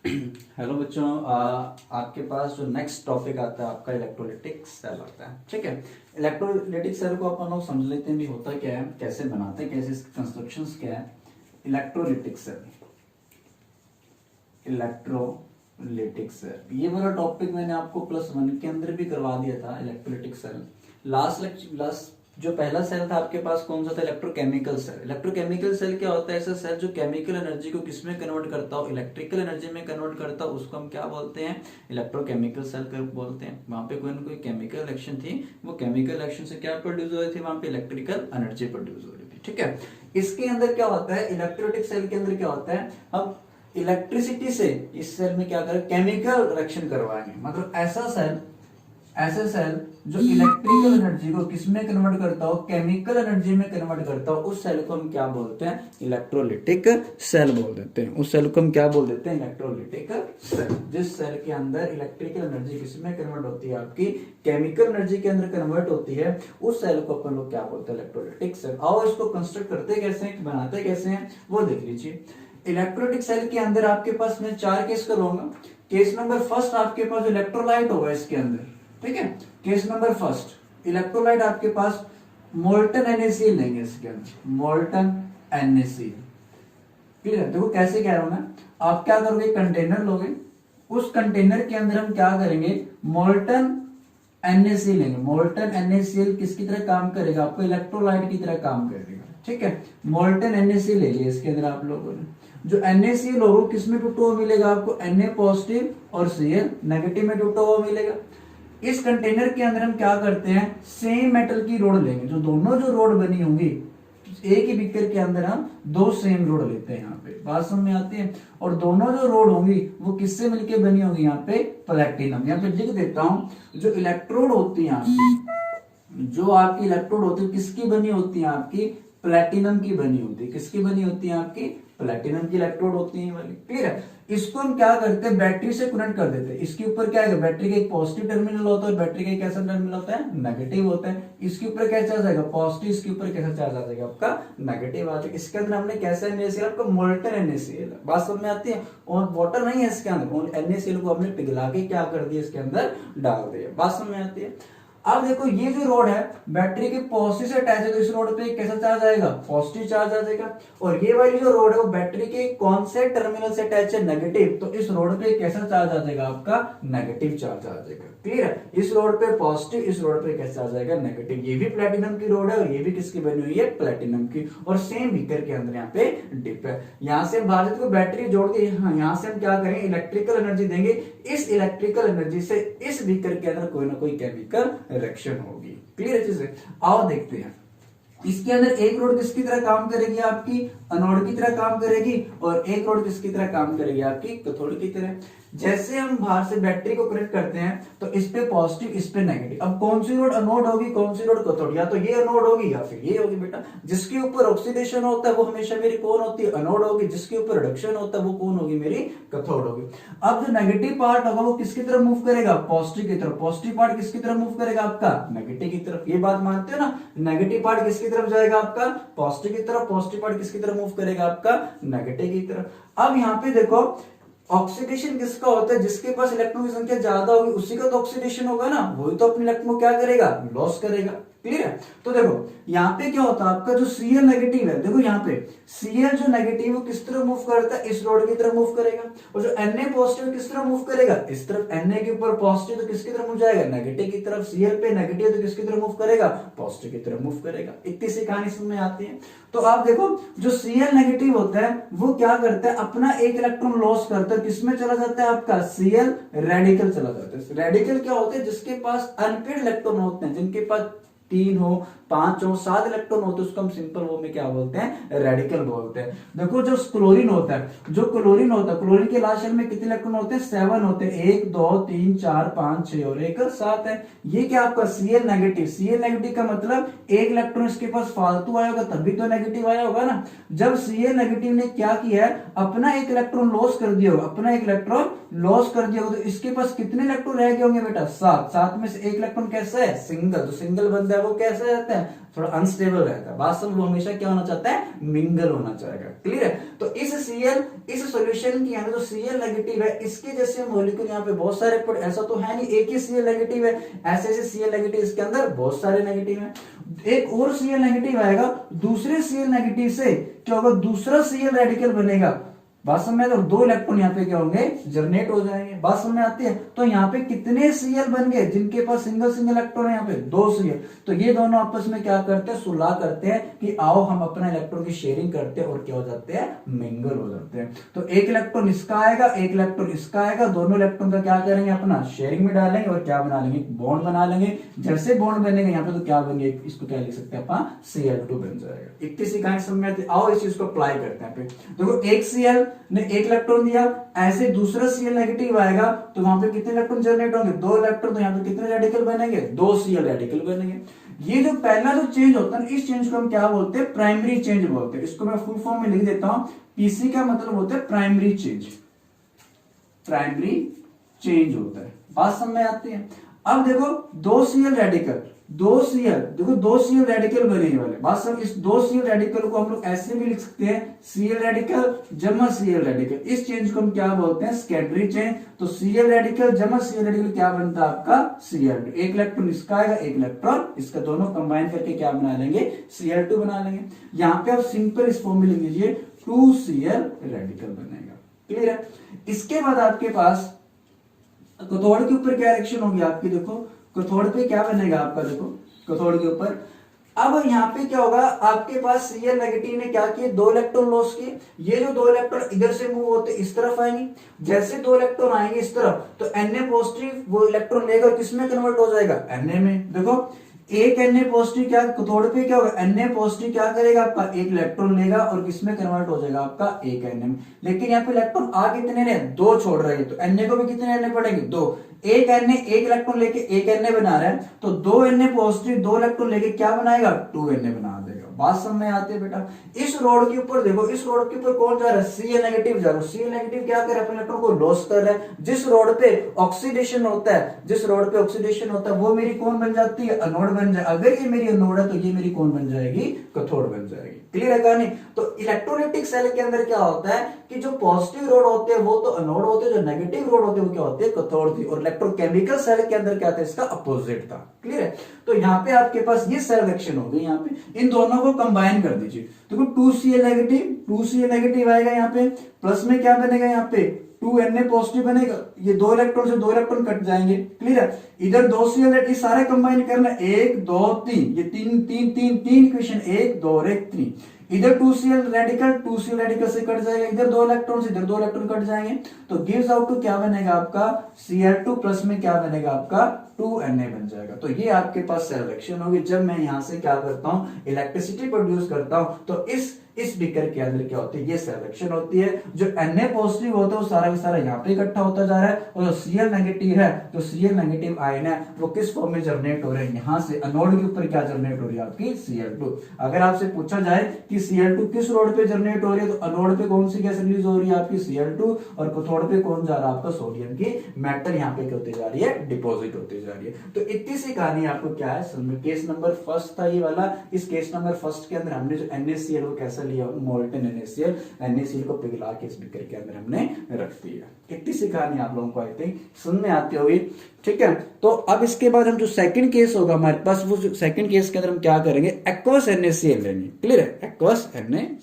Hello बच्चों, आपके पास जो नेक्स्ट टॉपिक आता है आपका इलेक्ट्रोलिटिक सेल आता है। ठीक है, इलेक्ट्रोलिटिक सेल को अपन लोग समझ लेते हैं भी होता क्या है, कैसे बनाते हैं, कैसे इसके कंस्ट्रक्शंस क्या है। इलेक्ट्रोलिटिक सेल, इलेक्ट्रोलिटिक सेल, ये वाला टॉपिक मैंने आपको +1 के अंदर भी करवा दिया था। इलेक्ट्रोलिटिक सेल लास्ट जो पहला सेल था आपके पास कौन सा था? Electrochemical cell. इलेक्ट्रोकेमिकल सेल क्या होता है? ऐसा सेल जो केमिकल एनर्जी को किसमें कन्वर्ट करता हो, इलेक्ट्रिकल एनर्जी में कन्वर्ट करता हो, उसको हम क्या बोलते हैं? इलेक्ट्रोकेमिकल सेल कर बोलते हैं। वहां पे कोई ना कोई केमिकल रिएक्शन थी, वो केमिकल रिएक्शन से क्या प्रोड्यूस हो रही थी? वहां पे इलेक्ट्रिकल एनर्जी प्रोड्यूस हो रही थी। ठीक है, इसके अंदर क्या होता है? इलेक्ट्रोलिटिक सेल के अंदर क्या होता है? हम इलेक्ट्रिसिटी से इस सेल में क्या करें? केमिकल रिएक्शन करवाएंगे। मतलब ऐसा सेल जो इलेक्ट्रिकल एनर्जी को किसमें कन्वर्ट करता हो? केमिकल एनर्जी में कन्वर्ट करता हो, उस सेल को हम क्या बोलते हैं? इलेक्ट्रोलिटिक सेल बोल देते हैं। उस सेल को हम क्या बोल देते हैं? Electrolytic cell. जिस सेल के अंदर इलेक्ट्रिकल एनर्जी किसमें कन्वर्ट होती है? आपकी केमिकल एनर्जी के अंदर कन्वर्ट होती है, उस सेल को अपन लोग क्या बोलते हैं? Electrolytic cell. आओ इसको कंस्ट्रक्ट करते कैसे हैं, बनाते कैसे हैं, वो देख लीजिए। इलेक्ट्रोलिटिक सेल के अंदर आपके पास मैं 4 केस करूंगा। केस नंबर फर्स्ट, आपके पास इलेक्ट्रोलाइट होगा इसके अंदर। ठीक है, केस नंबर फर्स्ट, इलेक्ट्रोलाइट आपके पास मोल्टन NaCl लेंगे इसके अंदर, मोल्टन NaCl। क्लियर है? देखो कैसे कह रहा हूं मैं। आप क्या करोगे? कंटेनर लोगे, उस कंटेनर के अंदर हम क्या करेंगे? मोल्टन NaCl लेंगे। मोल्टन NaCl किसकी तरह काम करेगा? आपको इलेक्ट्रोलाइट की तरह काम करेगा। ठीक है, मोल्टन NaCl ले लिया इसके अंदर आप लोगों ने। जो NaCl हो किसमें टूटा हुआ मिलेगा आपको? Na पॉजिटिव और Cl नेगेटिव में टूटा हुआ मिलेगा। इस कंटेनर के अंदर हम क्या करते हैं? सेम मेटल की रोड लेंगे। जो दोनों जो रोड बनी होंगी, एक ही बीकर के अंदर हम 2 सेम रोड लेते हैं। यहाँ पे बात समझ में आती है। और दोनों जो रोड होंगी वो किससे मिलके बनी होगी? यहाँ पे प्लैटिनम। यहाँ पे लिख देता हूं, जो इलेक्ट्रोड होती है आपकी, जो आपकी इलेक्ट्रोड होती है किसकी बनी होती है? आपकी प्लैटिनम की बनी होती है। किसकी बनी होती है? आपकी प्लैटिनम की इलेक्ट्रोड होती है वाली। क्लियर है? इसको हम क्या करते हैं? बैटरी से कनेक्ट कर देते हैं। इसके ऊपर क्या है? बैटरी का एक पॉजिटिव टर्मिनल होता है, बैटरी का एक कैसा टर्मिनल होता है? नेगेटिव होता है। इसके ऊपर क्या चार्ज आएगा? पॉजिटिव। इसके ऊपर कैसा चार्ज आ जाएगा? आपका नेगेटिव आ जाएगा। इसके अंदर हमने कैसा NaCl? आपका मोल्टन NaCl। बात समझ में आती है? और वाटर नहीं है इसके अंदर, NaCl को हमने पिघला के क्या कर दिया? इसके अंदर डाल दिया। बात समझ में आती है? अब देखो, ये जो रोड है बैटरी के पॉजिटिव से अटैच है, तो इस रोड पे कैसा चार्ज आएगा? पॉजिटिव चार्ज आ जाएगा। और ये वाली जो रोड है वो बैटरी के कौन से टर्मिनल से अटैच है? नेगेटिव। तो इस रोड पे कैसा चार्ज आ जाएगा? आपका नेगेटिव चार्ज आ जाएगा। क्लियर है? इस रोड पे पॉजिटिव, इस रोड पे कैसा आ जाएगा? नेगेटिव। ये भी प्लैटिनम की रोड है और ये भी किसकी बनी हुई है? प्लैटिनम की। और सेम बीकर के अंदर यहाँ पे डिप है। यहाँ से भारत को बैटरी जोड़ दी। हाँ, यहाँ से हम क्या करेंगे? इलेक्ट्रिकल एनर्जी देंगे। इस इलेक्ट्रिकल एनर्जी से इस बीकर के अंदर कोई ना कोई केमिकल रिएक्शन होगी। क्लियर चीज है? आओ देखते हैं। इसके अंदर एक रोड किसकी तरह काम करेगी? आपकी एनोड की तरह काम करेगी, और एक रोड किसकी तरह काम करेगी? आपकी कैथोड की तरह। जैसे हम बाहर से बैटरी को कनेक्ट करते हैं तो इस पे पॉजिटिव, इस पे नेगेटिव। अब कौन सी रोड एनोड होगी, कौन सी रोड कैथोड? या तो ये एनोड होगी या फिर ये होगी बेटा। जिसके ऊपर ऑक्सीडेशन होता है वो हमेशा मेरी कौन होती है? एनोड होगी। जिसके ऊपर रिडक्शन होता है वो कौन होगी? मेरी कैथोड होगी। अब जो नेगेटिव पार्ट होगा वो किसकी तरफ मूव करेगा? पॉजिटिव की तरफ। पॉजिटिव पार्ट किसकी तरफ मूव करेगा? आपका नेगेटिव की तरफ। ये बात मानते हो ना? नेगेटिव पार्ट किसकी तरफ जाएगा? आपका पॉजिटिव की तरफ। पॉजिटिव पार्ट किसकी तरफ मूव करेगा? आपका नेगेटिव की तरफ। अब यहाँ पे देखो, ऑक्सीडेशन किसका होता है? जिसके पास इलेक्ट्रॉन की संख्या ज्यादा होगी उसी का तो ऑक्सीडेशन होगा ना, वही तो अपने इलेक्ट्रॉन को क्या करेगा? लॉस करेगा। क्लियर है? तो देखो यहाँ पे क्या होता है? आपका जो Cl नेगेटिव है, देखो यहाँ पे Cl जो नेगेटिव वो किस तरह मूव करता है? इस रोड की तरफ मूव करेगा। और जो Na पॉजिटिव किस तरह मूव करेगा? इस तरफ। Na के ऊपर पॉजिटिव तो किसकी तरफ मूव जाएगा? नेगेटिव की तरफ। Cl पे नेगेटिव तो किसकी तरफ मूव करेगा? पॉजिटिव की तरफ मूव करेगा। इतनी सी कहानी समझ में आती है। तो आप देखो, जो Cl नेगेटिव होता है वो क्या करता है? अपना एक इलेक्ट्रॉन लॉस करता है। किसमें चला जाता है? आपका Cl रेडिकल चला जाता है। रेडिकल क्या होते हैं? जिसके पास अनपेड इलेक्ट्रॉन होते हैं, जिनके पास 3 हो, 5 हो, 7 इलेक्ट्रॉन होते हैं, उसको हम सिंपल वो में क्या बोलते हैं? रेडिकल बोलते हैं। देखो, जो क्लोरीन होता है, क्लोरीन के लास्ट शेल में कितने इलेक्ट्रॉन होते हैं? 7 होते हैं। 1 2 3 4 5 6 और 1 7 है। ये क्या आपका Cl नेगेटिव। Cl नेगेटिव का मतलब एक इलेक्ट्रॉन इसके पास फालतू आया होगा तभी तो नेगेटिव आया होगा ना। जब Cl नेगेटिव ने क्या किया है? अपना एक इलेक्ट्रॉन लॉस कर दिया होगा। अपना एक इलेक्ट्रॉन लॉस कर दिया होगा तो इसके पास कितने इलेक्ट्रॉन रह गए होंगे बेटा? 7। 7 में से एक इलेक्ट्रॉन कैसा है? सिंगल। तो सिंगल बंदा है वो कैसा रहता है? है, थोड़ा अनस्टेबल रहता है। बात समझ, वो हमेशा क्या होना चाहता है, मिंगल होना चाहेगा। क्लियर है? तो इस Cl, इस सॉल्यूशन के अंदर जो Cl नेगेटिव है, इसके जैसे मॉलिक्यूल यहाँ पे बहुत सारे, पर ऐसा तो है नहीं एक ही Cl नेगेटिव है, ऐसे ऐसे Cl नेगेटिव इसके अंदर बहुत सारे नेगेटिव है। एक और Cl नेगेटिव आएगा, दूसरे Cl नेगेटिव से क्या होगा, दूसरा Cl रेडिकल बनेगा। बात समझ में, तो दो इलेक्ट्रॉन यहाँ पे क्या होंगे, जनरेट हो जाएंगे। बात समझ में आती है? तो यहाँ पे कितने Cl बन गए, जिनके पास सिंगल सिंगल इलेक्ट्रॉन है, यहाँ पे 2 Cl। तो ये दोनों आपस में क्या करते हैं, सुलह करते हैं कि आओ हम अपना इलेक्ट्रॉन की शेयरिंग करते हैं, और क्या हो जाते हैं, मिंगल हो जाते हैं। तो एक इलेक्ट्रॉन इसका आएगा, एक इलेक्ट्रॉन इसका आएगा, दोनों इलेक्ट्रॉन का क्या करेंगे, अपना शेयरिंग में डालेंगे, और क्या बना लेंगे, बॉन्ड बना लेंगे। जैसे बॉन्ड बनेंगे यहाँ पे, तो क्या बनेंगे, इसको क्या लिख सकते हैं अपन, Cl2 बन जाएगा। इतनी सी कहानी समझ में आती है। आओ इस चीज को अप्लाई करते हैं। देखो एक Cl ने एक इलेक्ट्रॉन दिया, ऐसे दूसरा Cl नेगेटिव आएगा, तो वहां पे कितने इलेक्ट्रॉन जनरेट होंगे, 2 इलेक्ट्रॉन। तो यहाँ पे कितने रेडिकल बनेंगे, 2 Cl रेडिकल बनेंगे। ये जो पहला जो चेंज होता है, इस चेंज को हम क्या बोलते हैं, प्राइमरी चेंज बोलते हैं। इसको मैं फुल फॉर्म में लिख देता हूं, पीसी का मतलब होता है प्राइमरी चेंज, प्राइमरी चेंज होता है। बात समझ में आती है? अब देखो 2 Cl रेडिकल, 2 Cl, देखो 2 Cl रेडिकल बनेने वाले। बात समझ, इस 2 Cl रेडिकल को हम लोग ऐसे भी लिख सकते हैं, Cl रेडिकल जमा Cl रेडिकल। इस चेंज को हम क्या बोलते हैं, सेकेंडरी चेंज। तो Cl रेडिकल जमा Cl रेडिकल क्या बनता है आपका, Cl2। एक इलेक्ट्रॉन इसका आएगा, एक इलेक्ट्रॉन इसका, दोनों कंबाइन करके क्या बना लेंगे, Cl2 बना लेंगे। यहाँ पे आप सिंपल इस फॉर्म में लिख लीजिए, 2 Cl रेडिकल बनेगा। क्लियर है? इसके बाद आपके पास कैथोड के ऊपर क्या रिएक्शन होगी आपकी, देखो कैथोड पे क्या बनेगा आपका, देखो कैथोड के ऊपर। अब यहाँ पे क्या होगा, आपके पास Cl नेगेटिव ने क्या किए, 2 इलेक्ट्रॉन लॉस किए। ये जो 2 इलेक्ट्रॉन इधर से मूव होते इस तरफ आएंगे, जैसे 2 इलेक्ट्रॉन आएंगे इस तरफ, तो Na पॉजिटिव वो इलेक्ट्रॉन लेगा और किसमें कन्वर्ट हो जाएगा, Na में। देखो एक Na पॉजिटिव क्या कैथोड पे क्या होगा, Na पॉजिटिव क्या करेगा आपका, एक इलेक्ट्रॉन लेगा और किसमें कन्वर्ट हो जाएगा आपका, एक Na में। लेकिन यहाँ पे इलेक्ट्रॉन आ कितने ने, 2 छोड़ रहे हैं, तो Na को भी कितने लेने पड़ेंगे, 2। एक Na एक इलेक्ट्रॉन लेके एक Na बना रहा है, तो 2 Na पॉजिटिव 2 इलेक्ट्रॉन लेके क्या बनाएगा, 2 Na बना देगा। बात समझ में आती है बेटा? इस रोड के ऊपर देखो, इस रोड के ऊपर कौन जा रहा है, Cl नेगेटिव जा रहा है। Cl नेगेटिव क्या कर रहा है, अपने इलेक्ट्रॉन को लॉस कर रहा है। जिस रोड पे ऑक्सीडेशन होता है, जिस रोड पे ऑक्सीडेशन होता है, वो मेरी कौन बन जाती है, एनोड बन जाए। अगर ये मेरी एनोड है, तो ये मेरी कौन बन जाएगी, कैथोड बन जाएगी। क्लियर है कहानी? तो इलेक्ट्रोलाइटिक सेल के अंदर क्या होता है कि जो पॉजिटिव रोड होते हैं वो तो एनोड होते हैं, जो नेगेटिव रोड होते हैं वो क्या होते हैं, कैथोड थी। और इलेक्ट्रोकेमिकल सेल के अंदर क्या था, इसका अपोजिट था। क्लियर है? तो यहाँ पे आपके पास ये सेल रिएक्शन हो गई। यहाँ पे इन दोनों को कंबाइन कर दीजिए। देखो 2 Cl नेगेटिव, 2 Cl नेगेटिव आएगा यहाँ पे, प्लस में क्या बनेगा, यहाँ पे 2 Na पॉजिटिव बनेगा। ये 2 इलेक्ट्रॉन से 2 इलेक्ट्रॉन कट जाएंगे। क्लियर है? इधर 2 Cl ये सारे कंबाइन करना, 1 2 3, ये 3 3 3 3 इक्वेशन, 1 2 और 1 3। इधर 2 Cl रेडिकल, 2 Cl रेडिकल से कट जाएगा, इधर 2 इलेक्ट्रॉन से इधर 2 इलेक्ट्रॉन कट जाएंगे, तो गिव्स आउट टू क्या बनेगा आपका, Cl2 प्लस में क्या बनेगा आपका, 2Na बन जाएगा। तो ये आपके पास सेल रिएक्शन होगी। जब मैं यहां से क्या करता हूं, इलेक्ट्रिसिटी प्रोड्यूस करता हूं, तो इस बीकर के अंदर क्या होती है, ये सेल रिएक्शन होती है। जो Na पॉजिटिव होता है वो सारा का सारा यहाँ पे इकट्ठा होता जा रहा है, और जो Cl नेगेटिव है, जो Cl नेगेटिव आयन है, वो किस फॉर्म में जनरेट हो रहे हैं, यहाँ से एनोड के ऊपर क्या जनरेट हो रही है आपकी, Cl2। अगर आपसे पूछा जाए कि Cl2 किस रोड पे जनरेट हो रही है, तो एनोड पे कौन सी गैस रिलीज हो रही है आपकी, Cl2, और कैथोड पे कौन जा रहा है आपका, सोडियम की मेटल यहाँ पे क्या होती जा रही है, डिपॉजिट होती जा रही है। तो इतनी सी कहानी आपको क्या है, केस नंबर फर्स्ट था ये वाला। इस केस नंबर फर्स्ट के अंदर हमने जो NaCl को कैसा लिया, मोल्टन NaCl को पिघला के इस बीकर के अंदर हमने रख दिया। इतनी सी कहानी आप लोगों को आई थिंक समझ में आती होगी। ठीक है, तो अब इसके बाद हम जो सेकंड केस होगा हमारे पास, वो सेकंड केस के अंदर हम क्या करेंगे, एक्वस NaCl लेंगे। क्लियर है? Aqueous NaCl।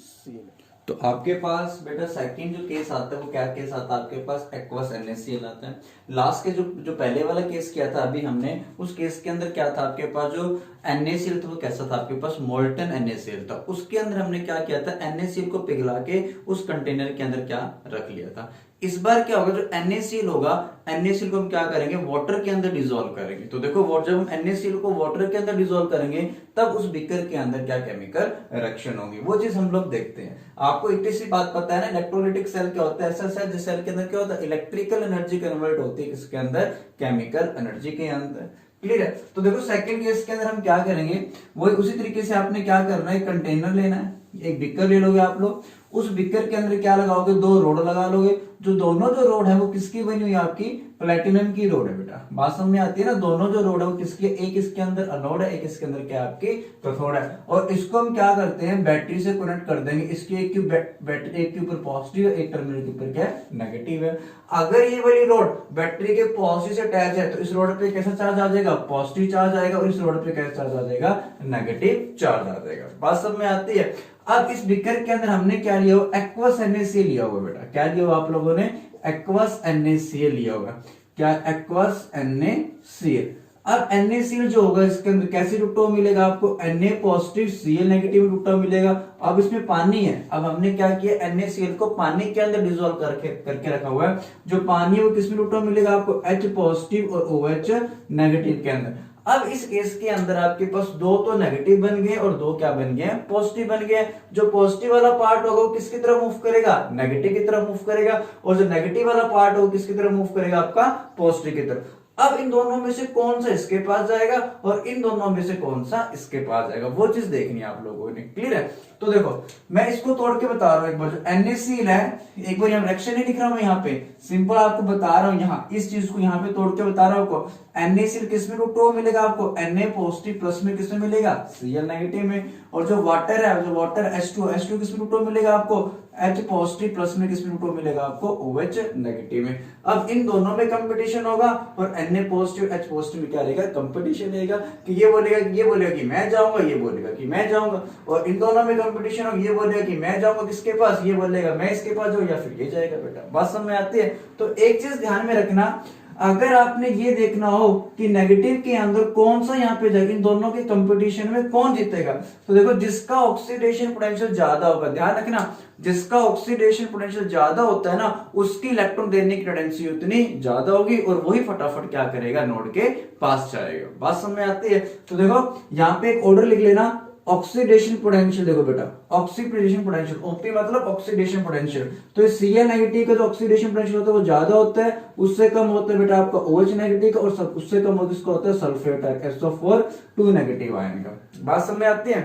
तो आपके पास बेटा सेकंड जो केस आता है वो क्या केस आता है आपके पास, एक्वस NaCl आता है। लास्ट के जो पहले वाला केस किया था अभी हमने, उस केस के अंदर क्या था आपके पास, जो NaCl था वो कैसा था आपके पास, मोल्टन NaCl था। उसके अंदर हमने क्या किया था, NaCl को पिघला के उस कंटेनर के अंदर क्या रख लिया था। इस बार क्या होगा, जो NaCl होगा, NaCl को हम क्या करेंगे, वाटर के अंदर डिसॉल्व करेंगे। तो देखो जब हम NaCl को वाटर के अंदर डिसॉल्व करेंगे, तब उस बीकर के अंदर क्या केमिकल रिएक्शन होगी, वो चीज हम लोग देखते हैं। आपको इतनी सी बात पता है ना, इलेक्ट्रोलाइटिक सेल क्या होता है, ऐसा सेल जिस सेल के अंदर क्या होता है, इलेक्ट्रिकल एनर्जी कन्वर्ट होती है किसके अंदर, केमिकल एनर्जी के अंदर। क्लियर है? तो देखो सेकंड केस के अंदर हम क्या करेंगे, वही उसी तरीके से आपने क्या करना है, कंटेनर लेना है, एक बीकर ले लोगे आप लोग, उस बीकर के अंदर क्या लगाओगे, 2 रोड लगा लोगे। जो दोनों जो रोड है वो किसकी बनी हुई है, आपकी प्लेटिनम की रोड है बेटा। बात समझ में आती है ना, दोनों जो रोड है वो किसकी, एक इसके अंदर एनोड है, एक इसके अंदर क्या आपकी कैथोड है। और इसको हम क्या करते हैं, बैटरी से कनेक्ट कर देंगे। इसकी एक की बैटरी एक के ऊपर पॉजिटिव है, एक टर्मिनल के ऊपर क्या है, नेगेटिव है। अगर ये वाली रोड बैटरी के पॉजिटिव से अटैच है तो इस रोड पे कैसा चार्ज आ जाएगा, पॉजिटिव चार्ज आएगा, और इस रोड पे कैसा चार्ज आ जाएगा, नेगेटिव चार्ज आ जाएगा। बात समझ में आती है। अब इस बीकर के अंदर हमने क्या लिया हुआ, एक्वस NaCl लिया हुआ बेटा। क्या लिया हुआ आप लोगों ने, एक्वस NaCl लिया होगा। क्या, एक्वस NaCl। अब NaCl जो होगा इसके अंदर कैसे रुकता मिलेगा आपको, Na पॉजिटिव Cl नेगेटिव रुकता मिलेगा। अब इसमें पानी है, अब हमने क्या किया, NaCl को पानी के अंदर डिसॉल्व करके रखा हुआ है। जो पानी है वो किसमें रुकता मिलेगा आपको, H पॉजिटिव और OH नेगेटिव के अंदर। अब इस केस के अंदर आपके पास 2 तो नेगेटिव बन गए और 2 क्या बन गए, पॉजिटिव बन गए। जो पॉजिटिव वाला पार्ट होगा वो किसकी तरफ मूव करेगा, नेगेटिव की तरफ मूव करेगा, और जो नेगेटिव वाला पार्ट होगा किसकी तरफ मूव करेगा, आपका पॉजिटिव की तरफ। अब इन दोनों में से कौन सा इसके पास जाएगा और इन दोनों में से कौन सा इसके पास जाएगा, वो चीज देखनी है आप लोगों ने। क्लियर है। तो देखो मैं इसको तोड़ के बता रहा हूं एक बार। जो NaCl है, एक बार यहाँ रिएक्शन नहीं लिख रहा हूं, यहाँ पे सिंपल आपको बता रहा हूं, यहाँ इस चीज को यहाँ पे तोड़ के बता रहा हूं आपको। NaCl किसमें रुकता हुआ मिलेगा आपको, Na पॉजिटिव प्लस में किसमें मिलेगा, Cl नेगेटिव में। और जो वाटर है, जो वाटर H2 किसमें रुकता हुआ मिलेगा आपको, H पॉजिटिव प्लस में किसमें रुकता हुआ मिलेगा आपको, OH नेगेटिव में। अब इन दोनों में कंपटीशन होगा और Na पॉजिटिव H पॉजिटिव में क्या रहेगा, कंपटीशन रहेगा। कि ये बोलेगा कि मैं जाऊंगा, ये बोलेगा कि मैं जाऊंगा। और इन दोनों में कंपटीशन होगा, ये बोलेगा कि मैं जाऊंगा किसके पास, ये बोलेगा मैं इसके पास जाऊं, या फिर ये जाएगा बेटा। बात समझ में आती है। तो एक चीज ध्यान में रखना, अगर आपने ये देखना हो कि नेगेटिव के अंदर कौन सा यहाँ पे जाएगा, इन दोनों के कंपटीशन में कौन जीतेगा, तो देखो जिसका ऑक्सीडेशन पोटेंशियल ज्यादा होगा, ध्यान रखना, जिसका ऑक्सीडेशन पोटेंशियल ज्यादा होता है ना, उसकी इलेक्ट्रॉन देने की टेंडेंसी उतनी ज्यादा होगी और वही फटाफट क्या करेगा, नोड के पास जाएगा। बात समझ में आती है। तो देखो यहाँ पे एक ऑर्डर लिख लेना, ऑक्सीडेशन पोटेंशियल। देखो बेटा, ऑक्सीडेशन पोटेंशियल, ओपी मतलब ऑक्सीडेशन पोटेंशियल। तो इस Cl नेगेटिव का जो ऑक्सीडेशन पोटेंशियल होता है वो ज्यादा होता है, उससे कम होता है बेटा आपका OH नेगेटिव का, और उससे कम होता है सल्फेट SO4 2 नेगेटिव आयन का। बात समझ में आती है।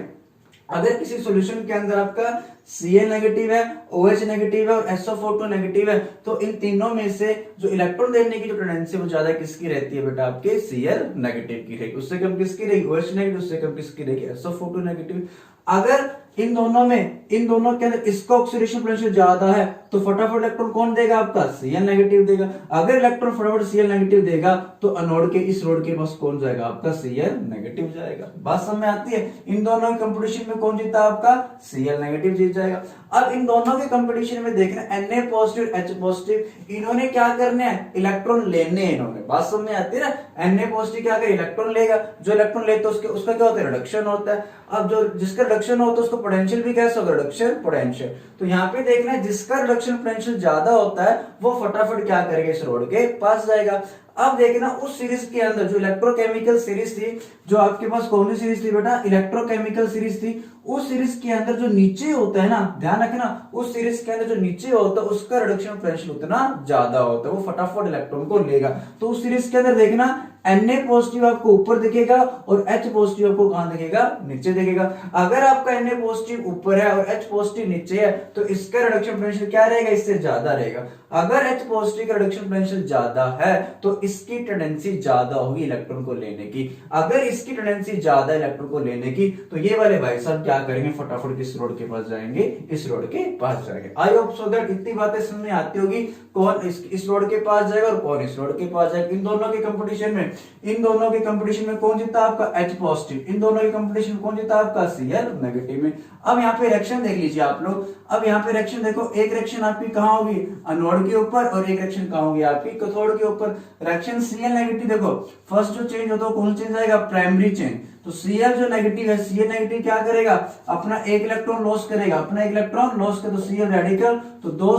अगर किसी सॉल्यूशन के अंदर आपका Cl नेगेटिव है, OH नेगेटिव है और SO4 नेगेटिव है, तो इन तीनों में से जो इलेक्ट्रॉन देने की जो टेंडेंसी वो ज्यादा किसकी रहती है बेटा, आपके Cl नेगेटिव की रहेगी। उससे कम किसकी रहेगी, OH नेगेटिव, उससे कम किसकी रहेगी, SO4 नेगेटिव। अगर इन दोनों के अंदर इसका ऑक्सीडेशन पोटेंशियल ज्यादा है तो फटाफट इलेक्ट्रॉन कौन देगा आपका, Cl नेगेटिव देगा। अगर इलेक्ट्रॉन फटाफट Cl नेगेटिव देगा तो एनोड के इस रोड के पास कौन जाएगा, आपका Cl नेगेटिव जाएगा। बात समझ में आती है। इन दोनों के कंपटीशन में कौन जीता, आपका Cl नेगेटिव जीत जाएगा। अब इन दोनों के कंपटीशन में देखना, Na पॉजिटिव H पॉजिटिव, इन्होंने क्या करने हैं, इलेक्ट्रॉन लेने हैं इन्होंने। बात समझ में आती है ना। Na पॉजिटिव क्या करेगा, इलेक्ट्रॉन लेगा, जो इलेक्ट्रॉन लेता है उसका क्या होता है, रिडक्शन होता है। अब जो जिसका रिडक्शन होता है उसको पोटेंशियल भी कैसा होगा, रिडक्शन पोटेंशियल। तो यहाँ पे देखना है, जिसका रिडक्शन पोटेंशियल ज्यादा होता है वो फटाफट क्या करेगा, इस रोड के पास जाएगा। अब देखना उस सीरीज के अंदर जो इलेक्ट्रोकेमिकल सीरीज थी, जो आपके पास कौन सी सीरीज थी बेटा, इलेक्ट्रोकेमिकल सीरीज थी। उस सीरीज के अंदर जो नीचे होता है ना, ध्यान रखना, उस सीरीज के अंदर जो नीचे होता है उसका रिडक्शन पोटेंशियल उतना ज्यादा होता है, वो फटाफट इलेक्ट्रॉन को लेगा। तो उस सीरीज के अंदर देखना Na पॉजिटिव आपको ऊपर दिखेगा और H पॉजिटिव आपको कहां दिखेगा, नीचे दिखेगा। अगर आपका Na पॉजिटिव ऊपर है और H पॉजिटिव नीचे है तो इसका रिडक्शन पोटेंशियल क्या रहेगा, इससे ज्यादा रहेगा। अगर H पॉजिटिव का रिडक्शन पोटेंशियल ज्यादा है तो इसकी टेंडेंसी ज्यादा होगी इलेक्ट्रॉन को लेने की। अगर इसकी टेंडेंसी ज्यादा इलेक्ट्रॉन को लेने की तो ये वाले भाई साहब क्या करेंगे, फटाफट किस रोड के पास जाएंगे, इस रोड के पास जाएंगे। आई होप सो दैट इतनी बातें समझ में आती होगी, कौन इस रोड के पास जाएगा और कौन इस रोड के पास जाएगा। इन दोनों के कंपटीशन में कौन जीता, आपका H पॉजिटिव। इन दोनों के कंपटीशन में कौन जीता, आपका Cl नेगेटिव में। अब यहाँ पे रिएक्शन देख लीजिए आप लोग। अब यहाँ पे रिएक्शन देखो, एक रिएक्शन आपकी कहाँ होगी, एनोड के ऊपर, और एक रिएक्शन कहाँ होगी, आपकी कैथोड के ऊपर। रिएक्शन Cl नेगेटिव देखो, फर्स्ट जो चेंज होता है कौन चेंज आएगा, प्राइमरी चेंज। तो Cl जो नेगेटिव है, Cl नेगेटिव क्या करेगा, अपना एक इलेक्ट्रॉन लॉस करेगा, अपना एक इलेक्ट्रॉन लॉस कर, तो Cl रेडिकल, तो दो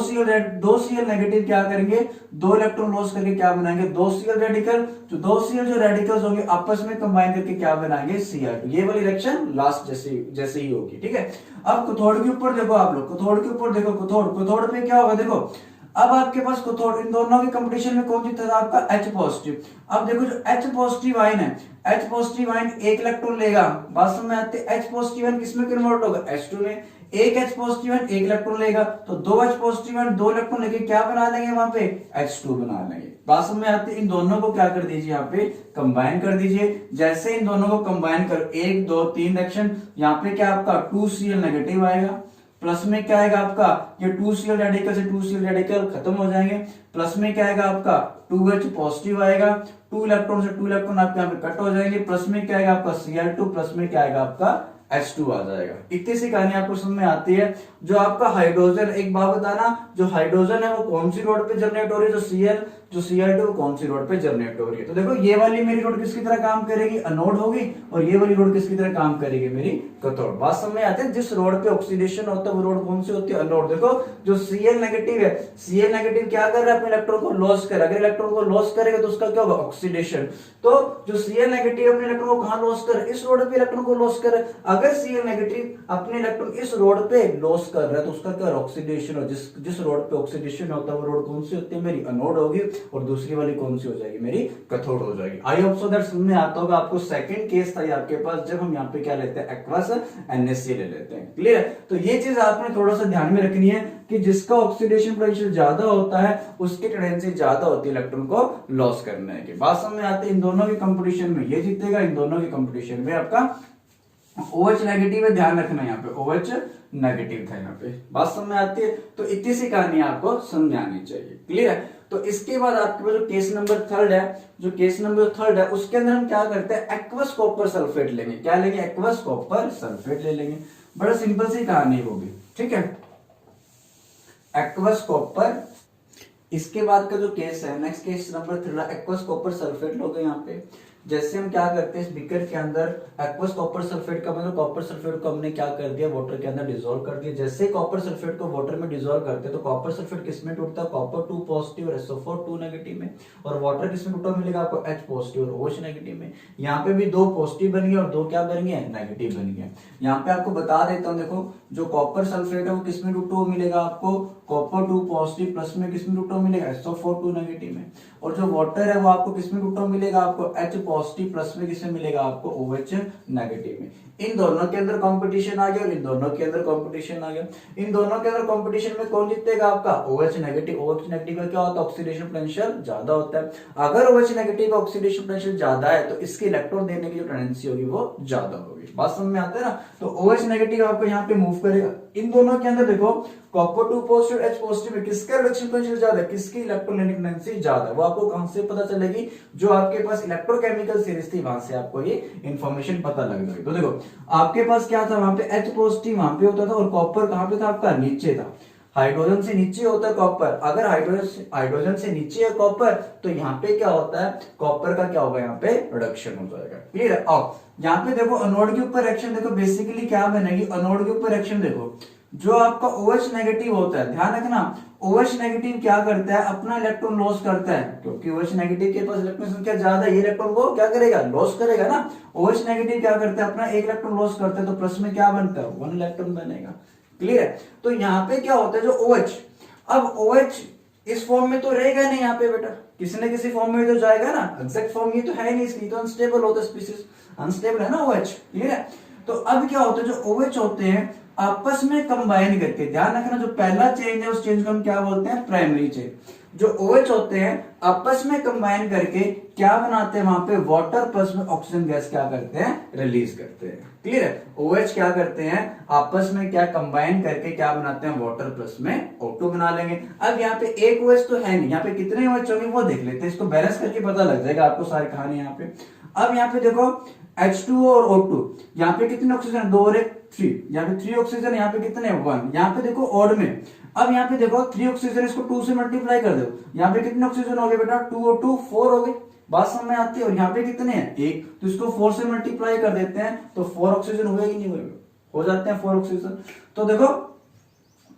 Cl नेगेटिव क्या करेंगे, 2 इलेक्ट्रॉन लॉस करके क्या बनाएंगे, 2 Cl रेडिकल। तो 2 Cl जो रेडिकल्स होंगे आपस में कंबाइन करके क्या बनाएंगे, Cl2। ये वाली रिएक्शन लास्ट जैसे ही होगी, ठीक है। अब कैथोड के ऊपर देखो आप लोग, कैथोड के ऊपर देखो, कैथोड पे क्या होगा, देखो अब आपके पास कैथोड, इन दोनों के कंपटीशन में कौन जीता था, आपका H पॉजिटिव। अब देखो जो H पॉजिटिव आयन है, H पॉजिटिव आयन एक इलेक्ट्रॉन लेगा। बात समझ में आती है, H पॉजिटिव आयन किसमें कन्वर्ट होगा, H2 में। एक H पॉजिटिव एंड एक इलेक्ट्रॉन लेगा, तो 2 H पॉजिटिव एंड 2 इलेक्ट्रॉन लेके क्या बना लेंगे वहां पे, H2 बना लेंगे। बात समझ में आती है? इन दोनों को क्या कर दीजिए, यहाँ पे कंबाइन कर दीजिए। जैसे इन दोनों को कंबाइन कर 1 2 3 रिएक्शन, यहाँ पे क्या आपका 2Cl नेगेटिव आएगा, प्लस में क्या आएगा आपका, ये 2Cl रेडिकल से 2Cl रेडिकल खत्म हो जाएंगे, प्लस में क्या आएगा आपका 2H पॉजिटिव आएगा, 2 इलेक्ट्रॉन से 2 इलेक्ट्रॉन आपके यहाँ पे कट हो जाएंगे, प्लस में क्या आएगा आपका Cl2, प्लस में क्या आएगा आपका H2 आ जाएगा। इतनी सी कहानी आपको समझ में आती है। जो आपका हाइड्रोजन, एक बात बताना, जो हाइड्रोजन है वो कौन सी रोड पे जनरेट हो रही है, जो Cl2 कौन सी रोड पे जनरेट हो रही है। तो देखो ये वाली मेरी रोड किसकी तरह काम करेगी, अनोड होगी, और ये वाली रोड किसकी तरह काम करेगी, मेरी कैथोड। बात समझ में आती है? जिस रोड पे ऑक्सीडेशन होता है वो रोड कौन सी होती है, अनोड। देखो जो Cl नेगेटिव है, Cl नेगेटिव क्या कर रहा है, अपने इलेक्ट्रॉन को लॉस कर रहा है। अगर इलेक्ट्रॉन को लॉस करेगा तो उसका क्या होगा, ऑक्सीडेशन। तो जो Cl नेगेटिव अपने इलेक्ट्रॉन को कहां लॉस कर रहा है, इस रोड पे इलेक्ट्रॉन को लॉस कर रहा है। अगर Cl नेगेटिव अपने इलेक्ट्रॉन इस रोड पे लॉस कर रहा है तो उसका क्या ऑक्सीडेशन हो। जिस रोड पे ऑक्सीडेशन होता है वो रोड कौन सी होती है, मेरी अनोड होगी, और दूसरी वाली कौन सी हो जाएगी, मेरी कैथोड हो जाएगी। आई होप सो दैट समझ में आता होगा आपको। सेकंड केस था आपके पास जब हम यहाँ पे क्या लेते हैं, एक्वस NaCl ले लेते हैं। क्लियर है? तो ये चीज आपने थोड़ा सा ध्यान में रखनी है कि जिसका ऑक्सीडेशन पोटेंशियल ज्यादा होता है उसकी टेंडेंसी ज्यादा होती है इलेक्ट्रॉन को लॉस करने की। बात समझ में आती है? इन दोनों के कंपटीशन में ये जीतेगा, इन दोनों के कंपटीशन में आपका OH नेगेटिव है, ध्यान रखना यहाँ पे OH नेगेटिव था यहाँ पे। बात समझ में आती है? तो इतनी सी कहानी आपको समझ में आनी चाहिए। क्लियर है? तो इसके बाद आपके पास जो केस नंबर थर्ड है, उसके अंदर हम क्या करते हैं, एक्वस कॉपर सल्फेट लेंगे। क्या लेंगे, एक्वस कॉपर सल्फेट ले लेंगे। बड़ा सिंपल सी कहानी होगी, ठीक है, एक्वस कॉपर। इसके बाद का जो केस है, next case number 3, aqueous copper sulphate लोगे यहाँ पे। जैसे हम क्या करते हैं, इस बीकर के अंदर एक्वस कॉपर सल्फेट का मतलब कॉपर सल्फेट को हमने क्या कर दिया, वाटर के अंदर डिसॉल्व कर दिया। जैसे कॉपर सल्फेट को वाटर में डिसॉल्व करते हैं तो कॉपर सल्फेट किसमें टूटता है, कॉपर 2 पॉजिटिव और SO4 2 नेगेटिव में, और वाटर किसमें टूटा मिलेगा आपको, H पॉजिटिव और OH नेगेटिव में। यहाँ पे भी 2 पॉजिटिव बन गए और 2 क्या बन गए, नेगेटिव बन गए। यहाँ पे आपको बता देता हूँ, देखो जो कॉपर सल्फेट है वो किसमें टूटा हुआ मिलेगा आपको, कॉपर 2 पॉजिटिव, प्लस में किसमें टूटा हुआ मिलेगा, SO4 2 नेगेटिव में। और जो वाटर है वो आपको किसमें टूटा हुआ मिलेगा, आपको H पॉजिटिव, प्लस में किसमें मिलेगा आपको, OH नेगेटिव में। इन दोनों के अंदर कंपटीशन आ गया और इन दोनों के अंदर कंपटीशन आ गया। इन दोनों के अंदर कंपटीशन में कौन जीतेगा आपका, OH नेगेटिव। OH नेगेटिव का क्या होता है, ऑक्सीडेशन पोटेंशियल ज्यादा होता है। अगर OH नेगेटिव का ऑक्सीडेशन पोटेंशियल ज्यादा है तो इसके इलेक्ट्रॉन देने की जो टेंडेंसी होगी वो ज्यादा होगी। बात समझ में आता है ना? तो OH नेगेटिव आपको यहाँ पे मूव करेगा। इन दोनों के अंदर देखो कॉपर 2 पॉजिटिव H पॉजिटिव में किसका रिडक्शन पोटेंशियल ज्यादा है, किसकी इलेक्ट्रोलिटिक टेंडेंसी ज्यादा है, वो आपको कहां से पता चलेगी, जो आपके पास इलेक्ट्रोकेमिकल सीरीज थी वहां से आपको ये इंफॉर्मेशन पता लग जाएगी। तो देखो आपके पास क्या था, वहां पे H पॉजिटिव वहां पे होता था और कॉपर कहां पे था आपका, नीचे था। हाइड्रोजन से नीचे होता है कॉपर। अगर हाइड्रोजन से नीचे है कॉपर तो यहाँ पे क्या होता है, कॉपर का क्या होगा, यहाँ पे रिडक्शन हो जाएगा। क्लियर है? और यहाँ पे देखो अनोड के ऊपर रिएक्शन देखो बेसिकली क्या बनेगी, अनोड के ऊपर रिएक्शन देखो जो आपका OH नेगेटिव होता है, ध्यान रखना OH नेगेटिव क्या करता है, अपना इलेक्ट्रॉन लॉस करता है, क्योंकि OH नेगेटिव के पास इलेक्ट्रॉन संख्या ज्यादा है, ये इलेक्ट्रॉन को क्या करेगा, लॉस करेगा ना। OH नेगेटिव क्या करता है, अपना एक इलेक्ट्रॉन लॉस करता है, तो प्लस में क्या बनता है, 1 इलेक्ट्रॉन बनेगा। क्लियर है? तो यहाँ पे क्या होता है, जो OH, अब OH इस फॉर्म में तो रहेगा नहीं यहाँ पे बेटा, किसी न किसी फॉर्म में तो जाएगा ना। एग्जैक्ट फॉर्म ये तो है नहीं इसकी, तो अनस्टेबल होता है, स्पीसीज अनस्टेबल है ना OH। क्लियर है? तो अब क्या होता है, जो OH होते हैं आपस में कंबाइन करके, ध्यान रखना जो पहला चेंज है उस चेंज को हम क्या बोलते हैं, प्राइमरी चेंज। जो OH होते हैं आपस में कंबाइन करके क्या बनाते हैं, वहां पे वाटर प्लस में ऑक्सीजन गैस क्या करते हैं, रिलीज करते हैं। क्लियर है? OH क्या करते हैं, आपस में क्या कंबाइन करके क्या बनाते हैं, वाटर प्लस में O2 बना लेंगे। अब यहाँ पे एक OH तो है नहीं, यहाँ पे कितने OH होंगे वो देख लेते हैं, इसको बैलेंस करके पता लग जाएगा आपको सारी कहानी यहाँ पे। अब यहाँ पे देखो H2 और O2, यहाँ पे कितने ऑक्सीजन, 2 और 1 3, यहाँ पे 3 ऑक्सीजन, यहाँ पे कितने 1, यहाँ पे देखो ऑड में। अब यहाँ पे देखो 3 ऑक्सीजन, इसको 2 से मल्टीप्लाई कर दो, यहाँ पे कितने ऑक्सीजन हो गए बेटा, 2 और 2 4 हो गए। बात समझ में आती है? और यहाँ पे कितने हैं, 1, तो इसको 4 से मल्टीप्लाई कर देते हैं तो 4 ऑक्सीजन हुए कि नहीं हुए, हो जाते हैं 4 ऑक्सीजन। तो देखो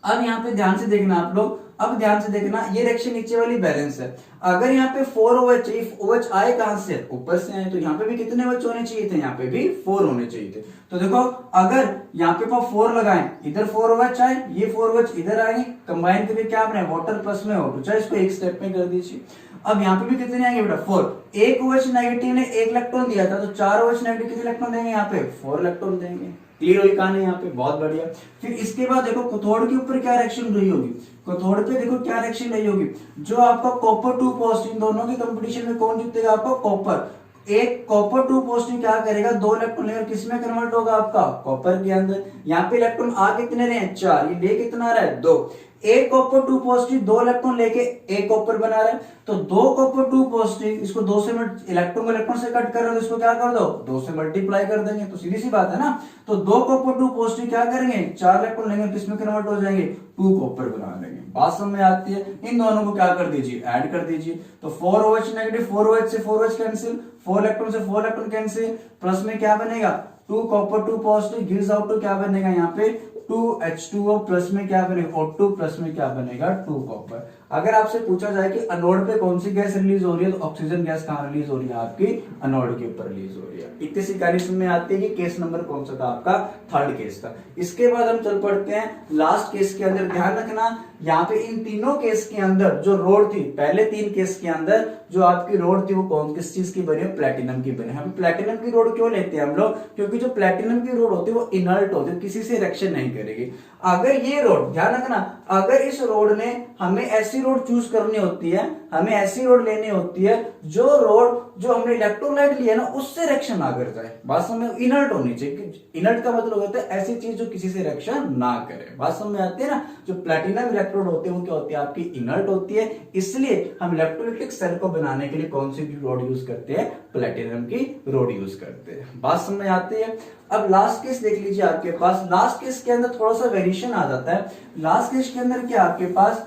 अब यहाँ पे ध्यान से देखना आप लोग, अब ध्यान से देखना, ये रिएक्शन नीचे वाली बैलेंस है। अगर यहाँ पे 4 OH चाहिए, OH आए कहां से, ऊपर से आए, तो यहाँ पे भी कितने OH होने चाहिए थे, यहाँ पे भी 4 होने चाहिए थे। तो देखो अगर यहाँ पे 4 लगाएं, इधर 4 OH आए, ये 4 OH इधर आएंगे, कंबाइन करके क्या बने, वाटर प्लस में O2, चाहे इसको एक स्टेप में कर दीजिए। अब यहाँ पे भी कितने आएंगे बेटा, 4। एक OH नेगेटिव ने 1 इलेक्ट्रॉन दिया था, तो 4 OH नेगेटिव कितने इलेक्ट्रॉन देंगे, यहाँ पे 4 इलेक्ट्रॉन देंगे। क्लियर हुई कहानी यहाँ पे, बहुत बढ़िया। फिर इसके बाद देखो कैथोड के ऊपर क्या रिएक्शन रही होगी, कैथोड पे देखो क्या रिएक्शन रही होगी, जो आपका कॉपर 2 पॉजिटिव, इन दोनों के कंपटीशन में कौन जीतेगा, आपका कॉपर। एक कॉपर 2 पॉजिटिव क्या करेगा, 2 इलेक्ट्रॉन लेकर किस में कन्वर्ट होगा, आपका कॉपर के अंदर। यहाँ पे इलेक्ट्रॉन आ कितने रहे हैं, 4, ये ले कितना रहा है, 2। एक कॉपर 2 पॉजिटिव 2 इलेक्ट्रॉन लेके एक कॉपर बना रहा है, तो 2 कॉपर 2 पॉजिटिव, इसको 2 से इलेक्ट्रॉन को इलेक्ट्रॉन से कट कर रहे हो, तो इसको क्या कर दो, 2 से मल्टीप्लाई कर देंगे, तो सीधी सी बात है ना। तो 2 कॉपर 2 पॉजिटिव क्या करेंगे, 4 इलेक्ट्रॉन लेंगे, किसमें कन्वर्ट हो जाएंगे, 2 कॉपर बना लेंगे। बात समझ में आती है। इन दोनों को क्या कर दीजिए, ऐड कर दीजिए, तो 4OH नेगेटिव, 4OH से 4OH कैंसिल, 4 इलेक्ट्रॉन से 4 इलेक्ट्रॉन कैंसिल, प्लस में क्या बनेगा, 2 copper 2 positive gives out to क्या बनेगा यहाँ पे 2H2O, प्लस में क्या बनेगा O2, प्लस में क्या बनेगा 2 कॉपर। अगर आपसे पूछा जाए कि अनोड पे कौन सी गैस रिलीज हो रही है, तो ऑक्सीजन गैस कहां रिलीज हो रही है, आपकी अनोड के ऊपर रिलीज हो रही है। इतनी सी कंडीशन में आती है कि केस नंबर कौन सा था, आपका थर्ड केस था। इसके बाद हम चल पड़ते हैं लास्ट केस के अंदर। ध्यान रखना यहाँ पे इन तीनों केस के अंदर जो रोड थी, पहले 3 केस के अंदर जो आपकी रोड थी वो कौन किस चीज की बनी है, प्लेटिनम की बनी है। हम प्लेटिनम की रोड क्यों लेते हैं हम लोग, क्योंकि जो प्लेटिनम की रोड होती है वो इनर्ट होती है, किसी से रिएक्शन नहीं करेगी। अगर ये रोड, ध्यान रखना, अगर इस रोड ने हमें ऐसी रोड चूज करनी होती है, हमें ऐसी रोड लेनी होती है जो रोड जो हमने इलेक्ट्रोलाइट लिया ना उससे रिएक्शन ना कर जाए। बात समझ में, इनर्ट होनी चाहिए। इनर्ट का मतलब होता है ऐसी चीज जो किसी से रिएक्शन ना करे। बात समझ में आती है ना। जो प्लैटिनम इलेक्ट्रोड होते हैं वो क्या होती है, आपकी इनर्ट होती है, इसलिए हम इलेक्ट्रोलाइटिक सेल को बनाने के लिए कौन सी रोड यूज करते हैं, प्लैटिनम की रोड यूज करते हैं। बात समझ में आती है। अब लास्ट केस देख लीजिए आपके पास। लास्ट केस के अंदर थोड़ा सा वेरिएशन आ जाता है। लास्ट केस के अंदर क्या आपके पास,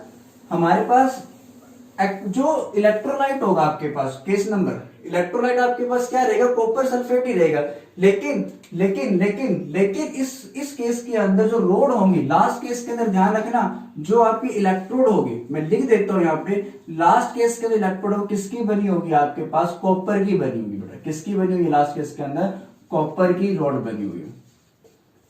हमारे पास जो इलेक्ट्रोलाइट होगा आपके पास, केस नंबर इलेक्ट्रोलाइट आपके पास क्या रहेगा, कॉपर सल्फेट ही रहेगा। लेकिन लेकिन लेकिन लेकिन इस केस के अंदर जो रोड होंगी, लास्ट केस के अंदर ध्यान रखना, जो आपकी इलेक्ट्रोड होगी, मैं लिख देता हूं यहाँ पे, लास्ट केस के अंदर इलेक्ट्रोड किसकी बनी होगी, आपके पास कॉपर की बनी होगी। बेटा किसकी बनी हुई, लास्ट केस के अंदर कॉपर की रोड बनी हुई है।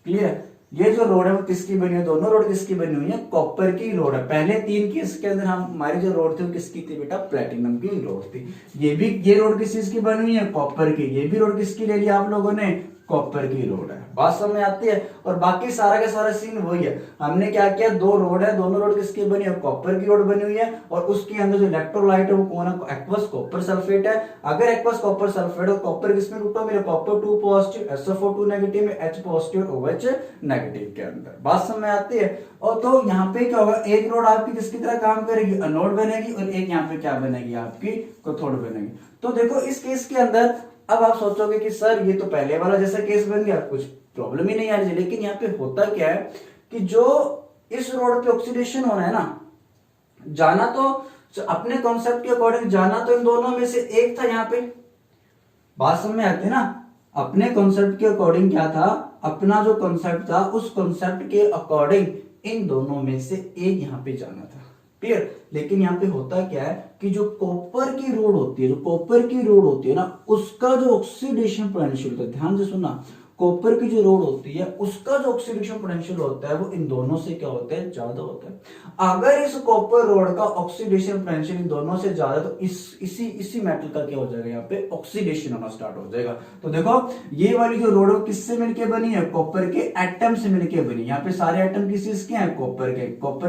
क्लियर। ये जो रोड है वो किसकी बनी हुई, दोनों रोड किसकी बनी हुई है, कॉपर की रोड है। पहले 3 केस के अंदर हमारी जो रोड थी वो किसकी थी बेटा, प्लैटिनम की रोड थी। ये रोड किस चीज की बनी हुई है, कॉपर की। ये भी रोड किसकी ले लिया आप लोगों ने, कॉपर की रोड है। बात समझ में आती है। और बाकी सारा का सारा सीन वही है। हमने क्या किया, 2 रोड है, दोनों रोड किसकी बनी है, कॉपर की रोड बनी हुई है, और उसके अंदर जो इलेक्ट्रोलाइट है वो कौन है, एक्वस कॉपर सल्फेट है। अगर एक्वस कॉपर सल्फेट है, कॉपर किसमें टूटा, मेरे कॉपर 2 पॉजिटिव, SO4 नेगेटिव में H पॉजिटिव, OH नेगेटिव के अंदर। बात समझ में आती है। और तो यहाँ पे क्या होगा, एक रोड आपकी किसकी तरह काम करेगी, अनोड बनेगी, और एक यहाँ पे क्या बनेगी, आपकी कैथोड बनेगी। तो देखो इस केस के अंदर अब आप सोचोगे कि सर ये तो पहले वाला जैसा केस बन गया, कुछ प्रॉब्लम ही नहीं आ रही। लेकिन यहाँ पे होता क्या है कि जो इस रोड पे ऑक्सीडेशन होना है ना, जाना तो अपने कॉन्सेप्ट के अकॉर्डिंग जाना तो इन दोनों में से एक था। यहाँ पे बात समझ में आती है ना। अपने कॉन्सेप्ट के अकॉर्डिंग क्या था, अपना जो कॉन्सेप्ट था उस कॉन्सेप्ट के अकॉर्डिंग इन दोनों में से एक यहाँ पे जाना था। क्लियर। लेकिन यहाँ पे होता क्या है कि जो कॉपर की रोड होती है, जो कॉपर की रोड होती है ना, उसका जो ऑक्सीडेशन पोटेंशियल होता है, ध्यान से सुनना, कॉपर की जो रोड होती है उसका जो ऑक्सीडेशन पोटेंशियल होता है वो इन दोनों से क्या होता है, ज्यादा होता है। अगर इस कॉपर रोड का ऑक्सीडेशन पोटेंशियल इन दोनों से ज्यादा, तो इसी मेटल का क्या हो जाएगा, यहाँ पे ऑक्सीडेशन होना स्टार्ट हो जाएगा। तो देखो ये वाली जो रोड है किससे मिलके बनी है, कॉपर के एटम से मिलके बनी। यहाँ पे सारे एटम किस चीज के हैं, कॉपर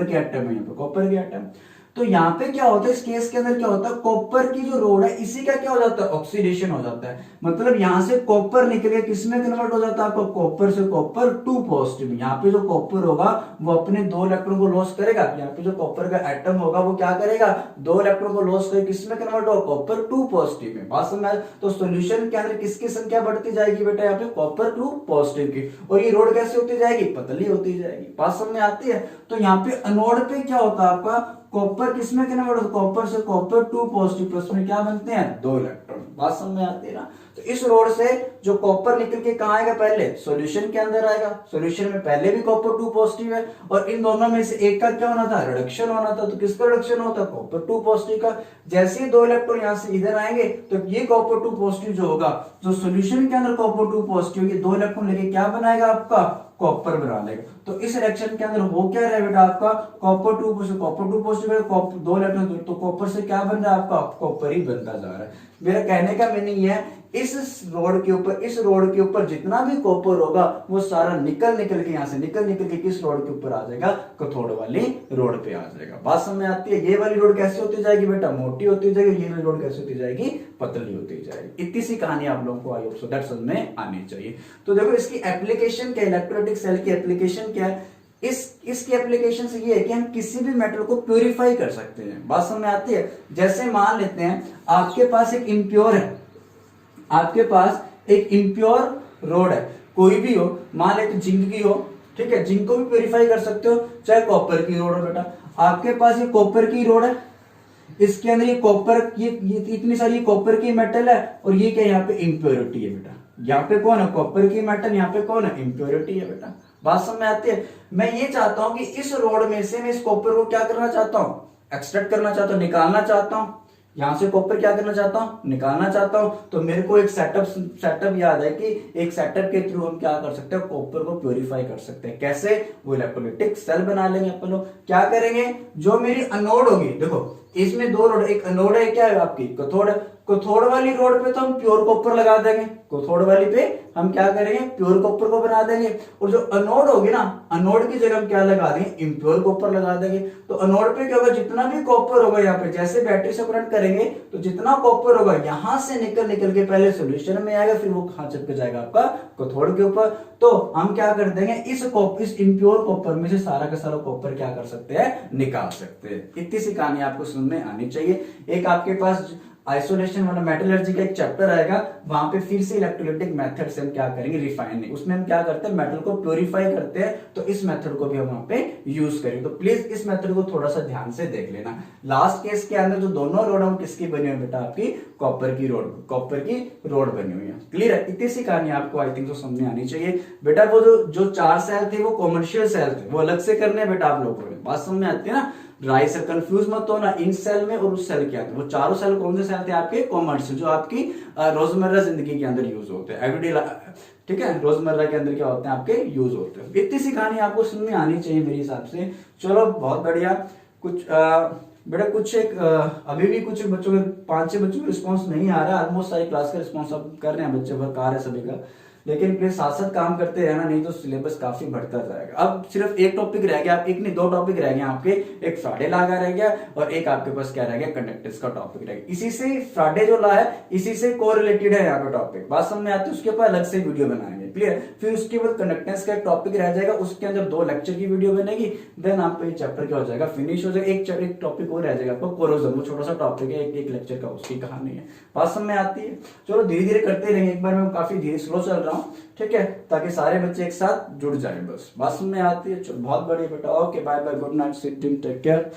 के एटम है, यहाँ पे कॉपर के एटम। तो यहाँ पे क्या होता है, इस केस के अंदर क्या होता है, कॉपर की जो रोड है इसी का क्या हो जाता है, ऑक्सीडेशन हो जाता है। मतलब यहाँ से कॉपर निकल के किसमें कन्वर्ट हो जाता है, आपको कॉपर से कॉपर 2 पॉजिटिव। यहाँ पे जो कॉपर होगा वो अपने 2 इलेक्ट्रॉन को लॉस करेगा। यहाँ पे जो कॉपर का एटम होगा वो क्या करेगा, 2 इलेक्ट्रॉन को लॉस करके किसमें कन्वर्ट होगा, कॉपर 2 पॉजिटिव में। बात समझ में। तो सॉल्यूशन के अंदर किसकी संख्या बढ़ती जाएगी बेटा, यहाँ पे कॉपर 2 पॉजिटिव की। और ये रोड कैसे होती जाएगी, पतली होती जाएगी। बात समझ में आती है। तो यहाँ पे अनोड पे क्या होता है, आपका कॉपर किसमें कन्वर्ट होता है, कॉपर से कॉपर 2 पॉजिटिव, प्लस में क्या बनते हैं, 2 इलेक्ट्रॉन। बात समझ में आती है ना। तो इस रोड से जो कॉपर निकल के कहां आएगा, पहले सॉल्यूशन के अंदर आएगा। सॉल्यूशन में पहले भी कॉपर 2 पॉजिटिव है, और इन दोनों में से एक का क्या होना था, रिडक्शन होना था। तो किसका रिडक्शन होता है, कॉपर 2 पॉजिटिव का। जैसे ही 2 इलेक्ट्रॉन यहां से इधर आएंगे तो ये कॉपर 2 पॉजिटिव जो होगा, जो सॉल्यूशन के अंदर कॉपर 2 पॉजिटिव, ये 2 इलेक्ट्रॉन लेके क्या बनाएगा, आपका कॉपर बना लेगा। तो इस रिएक्शन के अंदर हो क्या रहा है बेटा, आपका कॉपर 2 पॉजिटिव है, 2 इलेक्ट्रॉन, तो कॉपर से क्या बन रहा है, आपका कॉपर ही बनता जा रहा है। मेरा कहने का मीनिंग ये है, इस रोड के ऊपर जितना भी कॉपर होगा वो सारा निकल के यहाँ से निकल के किस रोड के ऊपर आ जाएगा, कैथोड वाली रोड पे आ जाएगा। बात समझ में आती है? ये वाली रोड कैसे होती जाएगी बेटा, मोटी होती जाएगी, ये वाली रोड कैसे होती जाएगी, पतली होती जाएगी। इतनी सी कहानी आप लोगों को आई होप सो दैट समझ में आनी चाहिए। तो देखो इसकी एप्लीकेशन क्या है, इलेक्ट्रोलाइटिक सेल की एप्लीकेशन क्या है, इसकी एप्लीकेशन से ये है कि हम किसी भी मेटल को प्यूरिफाई कर सकते हैं। बात समझ में आती है? जैसे मान लेते हैं आपके पास एक इम्प्योर है, आपके पास एक इम्प्योर रोड है, कोई भी हो, मान लेते जिंक की हो, ठीक है, जिंक को भी प्यूरिफाई कर सकते हो, चाहे कॉपर की रोड हो बेटा। आपके पास ये कॉपर की रोड है, इसके अंदर ये कॉपर, ये इतनी सारी कॉपर की मेटल है, और ये क्या यहाँ पे इम्प्योरिटी है बेटा। यहाँ पे कौन है, कॉपर की मेटल, यहाँ पे कौन है, इम्प्योरिटी है बेटा। बात समझ में आती है? मैं ये चाहता हूं कि इस रोड में से मैं इस कॉपर को क्या करना चाहता हूं, एक्सट्रैक्ट करना चाहता हूं, निकालना चाहता हूं। यहां से कॉपर क्या करना चाहता हूं, निकालना चाहता हूं। तो मेरे को एक सेटअप याद है कि एक सेटअप के थ्रू हम क्या कर सकते हैं, कॉपर को प्यूरिफाई कर सकते हैं। कैसे? वो इलेक्ट्रोलाइटिक सेल बना लेंगे अपन लोग। क्या करेंगे, जो मेरी अनोड होगी, देखो इसमें दो रोड, एक अनोड है, क्या है आपकी कैथोड। कैथोड वाली रोड पे तो हम प्योर कॉपर लगा देंगे, कैथोड वाली पे हम क्या करेंगे, प्योर कॉपर को बना देंगे। और जो अनोड होगी ना, अनोड की जगह हम क्या लगा देंगे, इम्प्योर कॉपर लगा देंगे। तो अनोड पे क्या होगा, जितना भी कॉपर होगा यहाँ पे, जैसे बैटरी से करंट करेंगे तो जितना कॉपर होगा यहां से निकल के पहले सोल्यूशन में आएगा, फिर वो कहां चिपक जाएगा, आपका कैथोड के ऊपर। तो हम क्या कर देंगे, इस इम्प्योर कॉपर में से सारा का सारा कॉपर क्या कर सकते हैं, निकाल सकते हैं। इतनी सी कहानी आपको समझ में आनी चाहिए। एक आपके पास आइसोलेशन वाला मेटलर्जी का एक चैप्टर आएगा, वहां पे फिर से इलेक्ट्रोलाइटिक मेथड से हम क्या करेंगे, रिफाइनिंग, उसमें हम क्या करते हैं, मेटल को प्यूरिफाई करते हैं। तो इस मेथड को भी हम वहां पे यूज करेंगे। तो प्लीज इस मेथड को थोड़ा सा ध्यान से देख लेना। लास्ट केस के अंदर जो दोनों रोड है किसकी बनी हुई है बेटा, आपकी कॉपर की रोड बनी हुई है। क्लियर है? इतनी सी कहानी आपको आई थिंक तो समझ में आनी चाहिए बेटा। वो जो 4 सेल थे वो कॉमर्शियल सेल थे, वो अलग से करने बेटा आप लोगों को। बात समझ में आती है ना? राइट से कंफ्यूज मत होना इन सेल में और उस सेल के अंदर। वो चारों सेल कौन से सेल थे आपके, कॉमर्शियल, जो आपकी रोजमर्रा जिंदगी के अंदर यूज होते हैं, एवरीडे, ठीक है, रोजमर्रा के अंदर क्या होते हैं, आपके यूज होते हैं। इतनी सी कहानी आपको समझ में आनी चाहिए मेरे हिसाब से। चलो बहुत बढ़िया। कुछ बेटा कुछ एक अभी भी कुछ बच्चों के 5-6 बच्चों का रिस्पॉन्स नहीं आ रहा है। ऑलमोस्ट सारी क्लास का रिस्पॉन्स अब कर रहे हैं बच्चे, वर्क आ रहे हैं सभी का, लेकिन प्लीज साथ साथ काम करते रहना, नहीं तो सिलेबस काफी बढ़ता जाएगा। अब सिर्फ एक टॉपिक रह गया, एक नहीं 2 टॉपिक रह गए आपके, एक फ्राडे लॉ का रह गया और एक आपके पास क्या रह गया, कंडक्टेंस का टॉपिक रह गया। इसी से फ्राडे जो लॉ है इसी से कोरिलेटेड है यहाँ पे टॉपिक। बात समझ में आती है? उसके ऊपर अलग से वीडियो बनाएंगे, क्लियर। फिर उसके बाद कंडक्टेंस का एक टॉपिक रह जाएगा, उसके अंदर 2 लेक्चर की वीडियो बनेगी, देन आपका ये चैप्टर क्या हो जाएगा, फिनिश हो जाएगा। एक टॉपिक और रह जाएगा आपको, कोरोजन, वो छोटा सा टॉपिक है, एक लेक्चर का, उसकी कहानी है। बात समझ में आती है? चलो धीरे धीरे करते रहेंगे। एक बार मैं काफी धीरे स्लो चल रहा हूँ, ठीक है, ताकि सारे बच्चे एक साथ जुड़ जाए। बस बात समझ में आती है? चलो बहुत बढ़िया बेटा। Okay, bye bye, good night, sit take care.